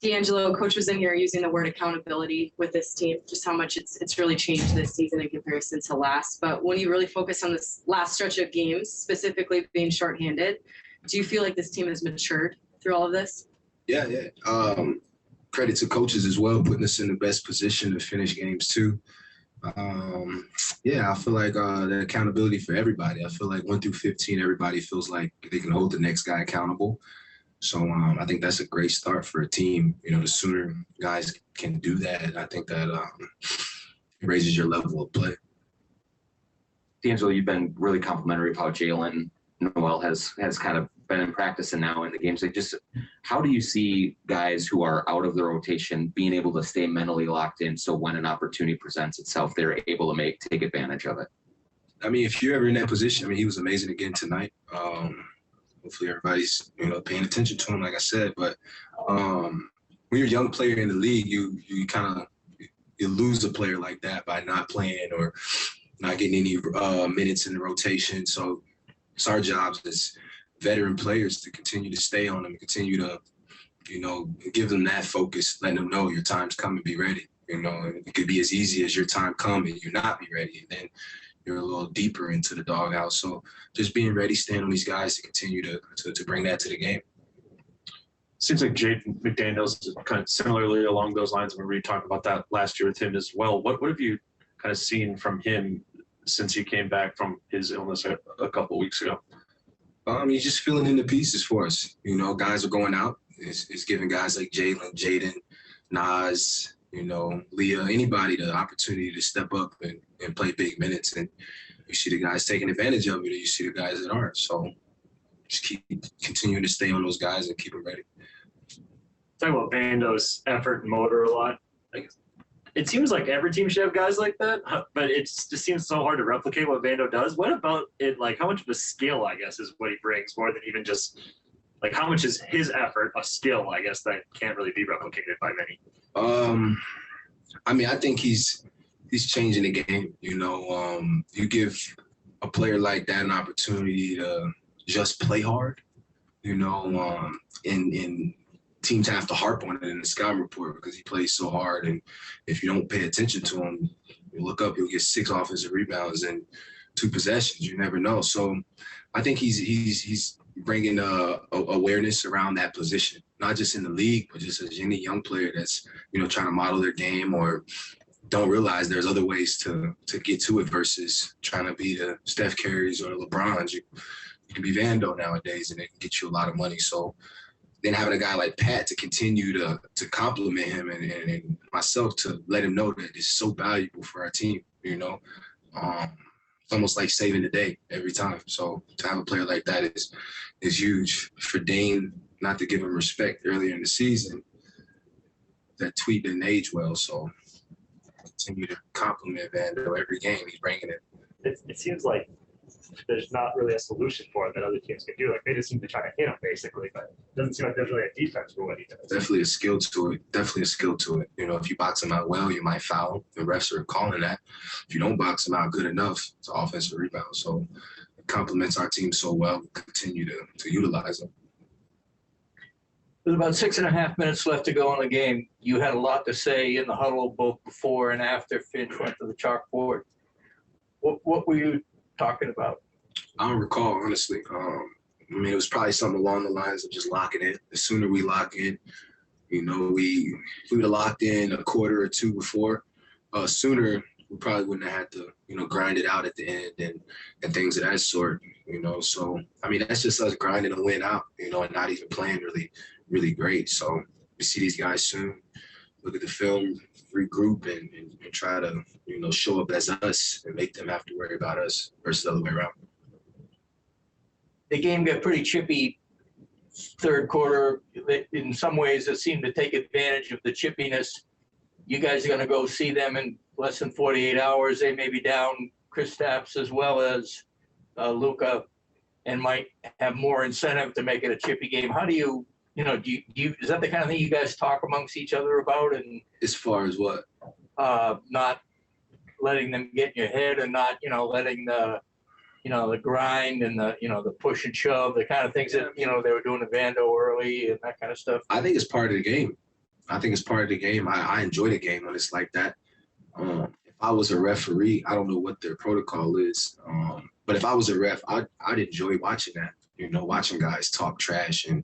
D'Angelo, coach was in here using the word accountability with this team, just how much it's really changed this season in comparison to last. But when you really focus on this last stretch of games, specifically being shorthanded, do you feel like this team has matured through all of this? Yeah. Credit to coaches as well, putting us in the best position to finish games too. I feel like the accountability for everybody. I feel like 1 through 15, everybody feels like they can hold the next guy accountable. So I think that's a great start for a team. The sooner guys can do that, I think that it raises your level of play. D'Angelo, you've been really complimentary of how Jalen Noel has kind of been in practice and now in the games. Like, just how do you see guys who are out of the rotation being able to stay mentally locked in so when an opportunity presents itself, they're able to take advantage of it? I mean, if you're ever in that position, I mean, he was amazing again tonight. Hopefully everybody's, paying attention to him, like I said. But when you're a young player in the league, you lose a player like that by not playing or not getting any minutes in the rotation. So it's our job as veteran players to continue to stay on them, continue to, give them that focus, letting them know your time's coming, be ready. It could be as easy as your time coming, you not be ready, and then you're a little deeper into the doghouse. So just being ready, staying on these guys to continue to bring that to the game. Seems like Jaden McDaniels is kind of similarly along those lines. We were talking about that last year with him as well. What have you kind of seen from him since he came back from his illness a couple of weeks ago? He's just filling in the pieces for us. Guys are going out. It's giving guys like Jalen, Jaden, Nas, Leah, anybody the opportunity to step up and play big minutes. And you see the guys taking advantage of it, and you see the guys that aren't. So just keep continuing to stay on those guys and keep them ready. Talking about Vando's effort and motor a lot. It seems like every team should have guys like that, but it just seems so hard to replicate what Vando does. What about it? Like, how much of a skill, I guess, is what he brings more than even just like how much is his effort a skill, I guess, that can't really be replicated by many? I think he's changing the game. You give a player like that an opportunity to just play hard, and teams have to harp on it in the scouting report because he plays so hard. And if you don't pay attention to him, you look up, you'll get 6 offensive rebounds and 2 possessions. You never know. So I think he's bringing awareness around that position, not just in the league, but just as any young player that's, trying to model their game or don't realize there's other ways to get to it versus trying to be the Steph Currys or the LeBrons. You can be Vando nowadays, and it can get you a lot of money. So then having a guy like Pat to continue to compliment him and myself to let him know that it's so valuable for our team, it's almost like saving the day every time. So to have a player like that is huge. For Dane not to give him respect earlier in the season, that tweet didn't age well. So continue to compliment Vando every game. He's bringing it. It seems like there's not really a solution for it that other teams can do. Like, they just seem to try to hit him, basically, but it doesn't seem like there's really a defense for what he does. Definitely a skill to it. If you box him out well, you might foul him. The refs are calling that. If you don't box him out good enough, it's an offensive rebound. So it complements our team so well. We continue to utilize him. There's about 6.5 minutes left to go in the game. You had a lot to say in the huddle, both before and after Finch went to the chalkboard. What were you talking about? I don't recall, honestly. It was probably something along the lines of just locking in. The sooner we lock in, we would have locked in a quarter or 2 before. Sooner, we probably wouldn't have had to, grind it out at the end and things of that sort, So, that's just us grinding a win out, and not even playing really great. So we see these guys soon, look at the film, regroup, and try to, show up as us and make them have to worry about us versus the other way around. The game got pretty chippy third quarter. In some ways, it seemed to take advantage of the chippiness. You guys are going to go see them in less than 48 hours. They may be down Kristaps as well as Luka, and might have more incentive to make it a chippy game. How do you, is that the kind of thing you guys talk amongst each other about? And as far as what? Not letting them get in your head, and not, letting the grind and the push and shove, the kind of things that, they were doing to Vando early and that kind of stuff. I think it's part of the game. I think it's part of the game. I enjoy the game when it's like that. If I was a referee, I don't know what their protocol is. But if I was a ref, I'd enjoy watching that. Watching guys talk trash and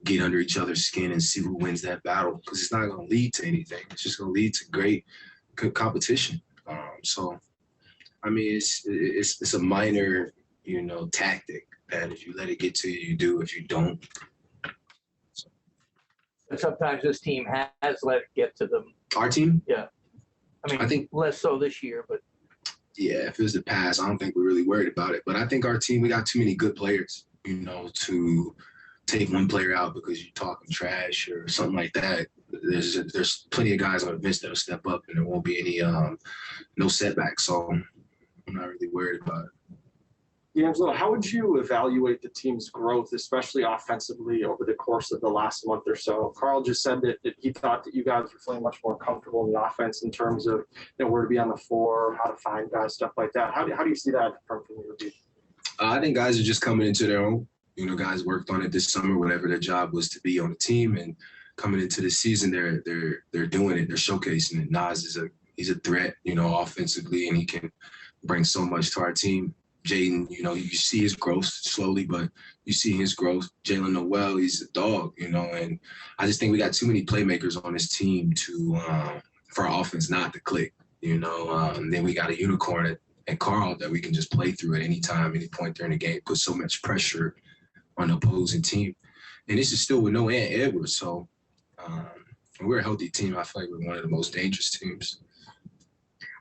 get under each other's skin and see who wins that battle, because it's not going to lead to anything. It's just going to lead to great competition. So, I mean, it's a minor, tactic that if you let it get to you, you do. If you don't. But sometimes this team has let it get to them. Our team? Yeah. I think less so this year, but. Yeah, if it was the past, I don't think we're really worried about it. But I think our team, we got too many good players, to take one player out because you're talking trash or something like that. There's plenty of guys on the bench that'll step up, and there won't be any no setbacks. So I'm not really worried about it. D'Angelo, how would you evaluate the team's growth, especially offensively, over the course of the last month or so? Carl just said that he thought that you guys were feeling much more comfortable in the offense in terms of where to be on the floor, how to find guys, stuff like that. How do you see that from your view? I think guys are just coming into their own. Guys worked on it this summer, whatever their job was to be on the team, and coming into the season, they're doing it. They're showcasing it. Nas he's a threat, offensively, and he can bring so much to our team. Jaden, you see his growth slowly, but you see his growth. Jalen Noel, he's a dog, and I just think we got too many playmakers on this team for our offense not to click, and then we got a unicorn at Carl that we can just play through at any time, any point during the game, put so much pressure on the opposing team. And this is still with no Ant Edwards, so we're a healthy team. I feel like we're one of the most dangerous teams.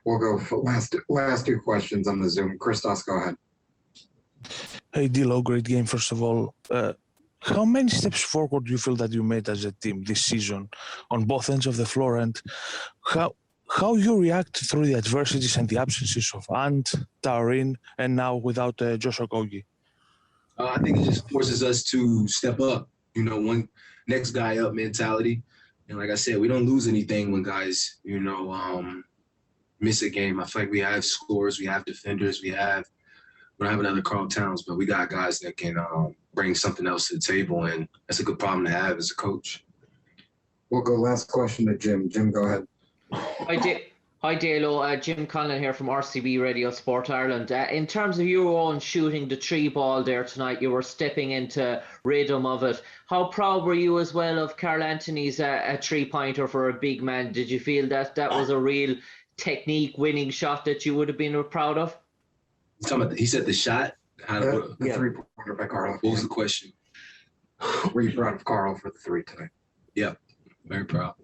We'll go for last two questions on the Zoom. Christos, go ahead. Hey, Dilo, great game, first of all. How many steps forward do you feel that you made as a team this season on both ends of the floor, and how you react through the adversities and the absences of Ant, Tarin, and now without Josh Okogie? I think it just forces us to step up, one next guy up mentality. And like I said, we don't lose anything when guys, miss a game. I feel like we have scorers, we have defenders, we don't have another Carl Towns, but we got guys that can bring something else to the table, and that's a good problem to have as a coach. We'll go last question to Jim. Jim, go ahead. Hi, Dalo. Jim Conlon here from RCB Radio Sport Ireland. In terms of your own shooting the three ball there tonight, you were stepping into rhythm of it. How proud were you as well of Karl Anthony's a three-pointer for a big man? Did you feel that was a real technique winning shot that you would have been proud of? He said the shot? The three-pointer by Carl. What was the question? Were you proud of Carl for the three tonight? Yep, very proud.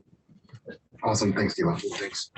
Awesome. Thanks, Dilo. Thanks.